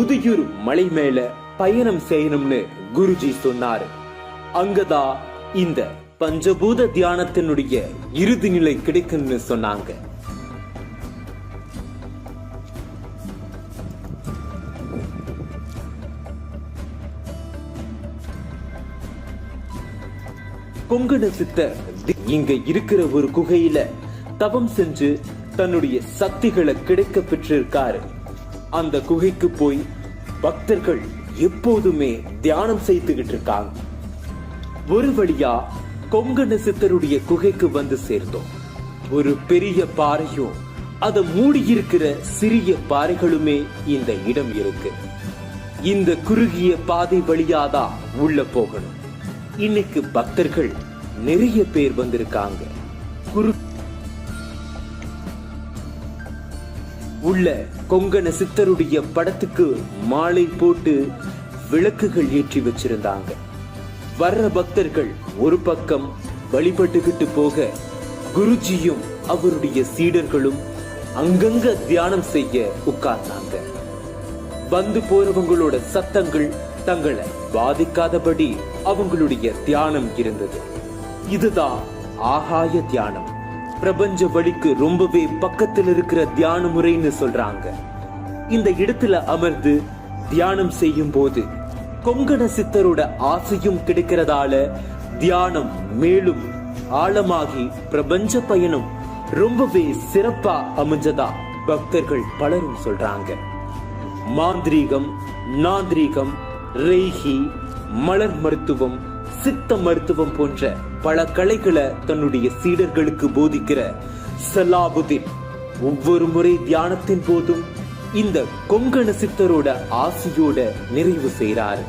உதியூர் மலை மேல பயணம் செய்யணும்னு குருஜி சொன்னாரு. அங்கதான் இந்த பஞ்சபூத தியானத்தினுடைய இறுதி நிலை கிடைக்கும்னு சொன்னாங்க. கொங்கண சித்தர் இங்க இருக்கிற ஒரு குகையில தவம் செஞ்சு தன்னுடைய சக்திகளை கிடைக்க பெற்றிருக்காரு. அந்த குகைக்கு போய் பக்தர்கள் எப்போதுமே தியானம் செய்துகிட்டு இருக்காங்க. ஒரு வழியா கொங்கண சித்தருடைய குகைக்கு வந்து சேர்ந்தோம். ஒரு பெரிய பாறையும் அதை மூடி இருக்கிற சிறிய பாறைகளுமே இந்த இடம் இருக்கு. இந்த குறுகிய பாதை வழியாதான் உள்ள போகணும். இன்னைக்கு பக்தர்கள் நிறைய பேர் வந்திருக்காங்க. உள்ள கொங்கண சித்தருடைய படத்துக்கு மாலை போட்டு விளக்குகள் ஏற்றி வச்சிருந்தாங்க. வர்ற பக்தர்கள் ஒரு பக்கம் வழிபட்டுக்கிட்டு போக, குருஜியும் அவருடைய சீடர்களும் அங்கங்க தியானம் செய்ய உட்கார்ந்தாங்க. வந்து போறவங்களோட சத்தங்கள் தங்களை பாதிக்காதபடி அவங்களுடைய தியானம் இருந்தது. இதுதான் ஆகாய தியானம். பிரபஞ்ச வழிக்கு ரொம்பவே பக்கத்தில் இருக்கிற தியான முறைன்னு சொல்றாங்க. இந்த இடத்துல அமர்ந்து தியானம் செய்யும் போது கொங்கண சித்தரோட ஆசையும் கிடைக்கிறதால தியானம் மேலும் ஆழமாகி பிரபஞ்ச பயணம் ரொம்பவே சிறப்பா அமைஞ்சதா பக்தர்கள் பலரும் சொல்றாங்க. மாந்திரீகம், நாந்திரீகம், ரெய்கி, மலர் மருத்துவம், சித்த மருத்துவம் போன்ற பல கலைகளை தன்னுடைய சீடர்களுக்கு போதிக்கிற சலாபுதீன் ஒவ்வொரு முறை தியானத்தின் போதும் இந்த கொங்கண சித்தரோட ஆசையோட நிறைவு செய்கிறார்.